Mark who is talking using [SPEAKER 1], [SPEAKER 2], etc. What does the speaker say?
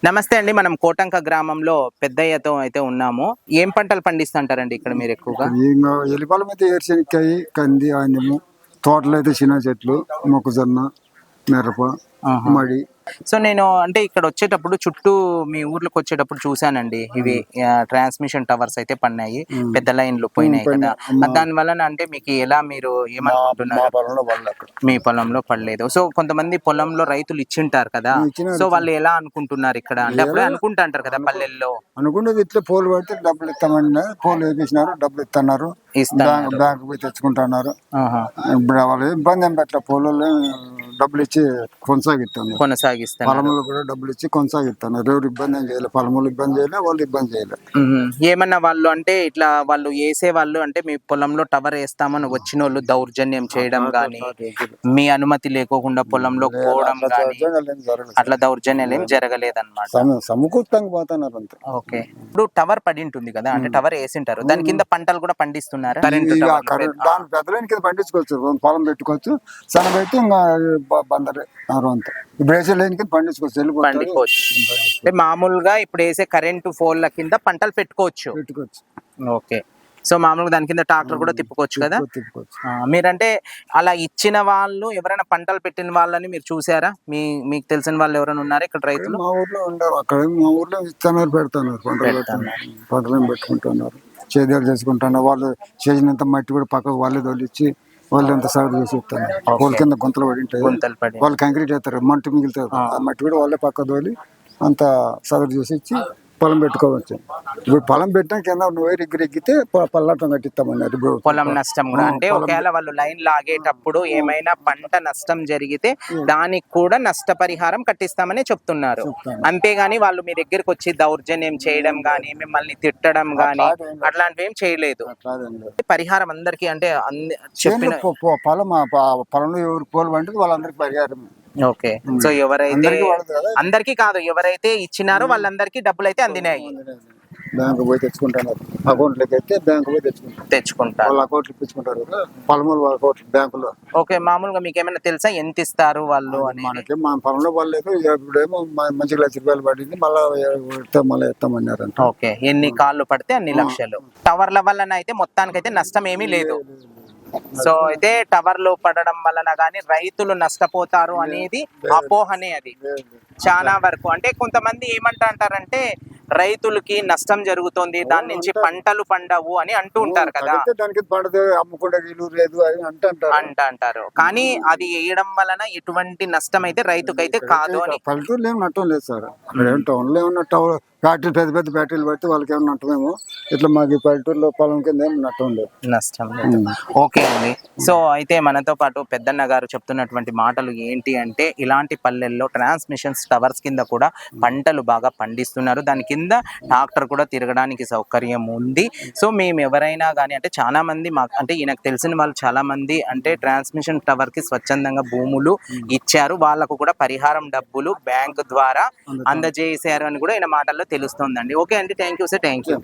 [SPEAKER 1] నమస్తే అండి. మనం కోటంక గ్రామంలో పెద్దయ్యతో అయితే ఉన్నాము. ఏం పంటలు పండిస్తుంటారండి ఇక్కడ మీరు ఎక్కువగా?
[SPEAKER 2] ఇంకా ఎలిపాలం అయితే ఏరుశనక్కాయ, కంది, ఆన్యము, తోటలో అయితే చిన్న చెట్లు, మొక్కజొన్న, మిరప,
[SPEAKER 1] ఆహా.
[SPEAKER 2] మడి.
[SPEAKER 1] సో నేను అంటే ఇక్కడ వచ్చేటప్పుడు చుట్టూ మీ ఊర్లోకి వచ్చేటప్పుడు చూసానండి. ఇవి ట్రాన్స్మిషన్ టవర్స్ అయితే పడినాయి, పెద్ద లైన్లు పోయినాయి కదా. దాని వలన అంటే మీకు ఎలా మీరు
[SPEAKER 2] మా
[SPEAKER 1] ఏమనుకుంటున్నారు?
[SPEAKER 2] పొలంలో వాళ్ళు అక్కడ
[SPEAKER 1] మీ పొలంలో పడలేదు. సో కొంతమంది పొలంలో రైతులు ఇచ్చింటారు కదా.
[SPEAKER 2] ఇచ్చినారు.
[SPEAKER 1] సో వాళ్ళు ఎలా అనుకుంటున్నారు ఇక్కడ అంటే అప్పుడే అనుకుంటా అంటారు కదా పల్లెల్లో
[SPEAKER 2] అనుకునేది ఇట్లా పోలు పడితే డబ్బులు ఇస్తామని పోలు వేపించినారు, డబ్బులు ఇస్తున్నారు,
[SPEAKER 1] ఇస్తున్నారు.
[SPEAKER 2] బ్యాంకు పోయి తెచ్చుకుంటున్నారు.
[SPEAKER 1] ఆహా.
[SPEAKER 2] ఇప్పుడు వాళ్ళు ఇబ్బంది ఏం పెట్టలే, పోలు డబ్బులు ఇచ్చి కొనసాగిస్తున్నారు.
[SPEAKER 1] కొనసాగిస్తున్నారు.
[SPEAKER 2] పొలంలో కూడా డబ్బులు ఇచ్చి కొనసాగిస్తున్నారు. ఎవరు ఇబ్బంది ఏం చేయలేదు, పొలంలో ఇబ్బంది చేయలేదు, వాళ్ళు ఇబ్బంది చేయలేదు.
[SPEAKER 1] ఏమన్నా వాళ్ళు అంటే ఇట్లా వాళ్ళు వేసే వాళ్ళు అంటే మీ పొలంలో టవర్ వేస్తామని వచ్చిన వాళ్ళు దౌర్జన్యం చేయడం గానీ, మీ అనుమతి లేకోకుండా పొలంలో పోవడం గానీ అట్లా దౌర్జన్యాలు ఏం జరగలేదన్నమాట.
[SPEAKER 2] సమకూర్తంగా పోతున్నారు అంతే.
[SPEAKER 1] ఓకే. ఇప్పుడు టవర్ పడి ఉంటుంది కదా, అంటే టవర్ వేసింటారు, దాని కింద పంటలు కూడా పండిస్తున్నారా? కరెంటు
[SPEAKER 2] దాని పెద్దలైన కింద పండించుకోవచ్చు, పొలం పెట్టుకోవచ్చు, సన పెట్టి ఇంకా బందరే అంతా. ఇప్పుడు వేసే లేని కింద పండించుకోవచ్చు,
[SPEAKER 1] పండుకోవచ్చు. అంటే మామూలుగా ఇప్పుడు వేసే కరెంటు ఫోన్ల కింద పంటలు పెట్టుకోవచ్చు.
[SPEAKER 2] పెట్టుకోవచ్చు.
[SPEAKER 1] ఓకే. సో మామూలుగా దాని కింద ట్రాక్టర్ కూడా తిప్పుకోవచ్చు కదా. మీరంటే అలా ఇచ్చిన వాళ్ళు ఎవరైనా పంటలు పెట్టిన వాళ్ళని మీరు చూసారా? మీకు తెలిసిన వాళ్ళు ఎవరైనా ఉన్నారా ఇక్కడ రైతులు?
[SPEAKER 2] మా ఊర్లో ఉండరు, అక్కడ మా ఊర్లో ఇస్తున్నారు, పెడుతున్నారు, పంటలు పెట్టుకుంటున్నారు, చేదేలు చేసుకుంటున్నారు. వాళ్ళు చేసినంత మట్టి కూడా పక్కకు వాళ్ళే తోలిచ్చి వాళ్ళు ఎంత సాగు చేసి ఇస్తున్నారు. వాళ్ళ కింద గుంతలు పడి ఉంటాయి, వాళ్ళు కంక్రీట్ వేస్తారు, మట్టి మిగులుతారు, ఆ మట్టి కూడా వాళ్ళే పక్క తోలి అంత సగటు చేసి ఇచ్చి పొలం పెట్టుకోవచ్చు. ఇప్పుడు పొలం పెట్టినా కింద నువ్వు ఎగ్గితే పల్లటం కట్టిస్తామన్నారు. ఇప్పుడు
[SPEAKER 1] పొలం నష్టం కూడా అంటే ఒకవేళ వాళ్ళు లైన్ లాగేటప్పుడు ఏమైనా పంట నష్టం జరిగితే దానికి కూడా నష్టపరిహారం కట్టిస్తామని చెప్తున్నారు. అంతేగాని వాళ్ళు మీ దగ్గరికి వచ్చి దౌర్జన్యం చేయడం గానీ, మిమ్మల్ని తిట్టడం గానీ అట్లాంటివి ఏం చేయలేదు. పరిహారం అందరికి అంటే చెప్పిన
[SPEAKER 2] పొలంలో ఎవరు పోలు పంటే వాళ్ళందరికీ పరిహారం.
[SPEAKER 1] ఓకే. సో ఎవరైతే అందరికీ కాదు, ఎవరైతే ఇచ్చినారో వాళ్ళందరికీ డబ్బులు అయితే అందినాయి.
[SPEAKER 2] బ్యాంకు పోయి తెచ్చుకుంటున్నారు, అకౌంట్లోకి అయితే బ్యాంకు పోయి తెచ్చుకుంటారు, వాళ్ళు అకౌంట్లు ఇప్పించుకుంటారు, పొలంలో అకౌంట్ బ్యాంకులో.
[SPEAKER 1] ఓకే. మామూలుగా మీకు ఏమైనా తెలుసా ఎంత ఇస్తారు వాళ్ళు అని?
[SPEAKER 2] మనకి మా పొలంలో పడలేదు, ఇప్పుడేమో మంచి ₹1,00,000 పడింది, మళ్ళీ ఇస్తామన్నారు.
[SPEAKER 1] ఓకే. ఎన్ని కాళ్ళు పడితే అన్ని లక్షలు. టవర్ల వలన అయితే మొత్తానికైతే నష్టం ఏమీ లేదు. సో అయితే టవర్లు పడడం వలన గానీ రైతులు నష్టపోతారు అనేది అపోహనే. అది చాలా వరకు అంటే కొంతమంది ఏమంటారంటే రైతులకి నష్టం జరుగుతుంది, దాని నుంచి పంటలు పండవు అని అంటూ ఉంటారు కదా.
[SPEAKER 2] దానికి పండదు, అమ్ముకుంటే లేదు అని
[SPEAKER 1] అంటారు. కానీ అది వేయడం వలన ఎటువంటి నష్టం అయితే రైతుకైతే కాదు అని.
[SPEAKER 2] పల్లెటూరులో ఏం నష్టం లేదు సార్. టౌన్ లో ఏమన్నా ఫ్యాక్టరీ పెద్ద పెద్ద ఫ్యాక్టరీలు పడితే వాళ్ళకి ఏమన్నా నష్టమేమో, ఇట్లా మాకు పల్లెటూరులో పొలం కింద ఏం నష్టం లేదు.
[SPEAKER 1] ఓకే అండి. సో అయితే మనతో పాటు పెద్దన్న గారు చెప్తున్నటువంటి మాటలు ఏంటి అంటే, ఇలాంటి పల్లెల్లో ట్రాన్స్మిషన్ టవర్స్ కింద కూడా పంటలు బాగా పండిస్తున్నారు, దాని కింద ట్రాక్టర్ కూడా తిరగడానికి సౌకర్యం ఉంది. సో మేము ఎవరైనా కానీ అంటే చాలా మంది మాకు అంటే ఈయనకు తెలిసిన వాళ్ళు చాలా మంది అంటే ట్రాన్స్మిషన్ టవర్ కి స్వచ్ఛందంగా భూములు ఇచ్చారు, వాళ్ళకు కూడా పరిహారం డబ్బులు బ్యాంకు ద్వారా అందజేశారు అని కూడా ఈయన మాటల్లో తెలుస్తుందండి. ఓకే అండి, thank you sir. Thank you.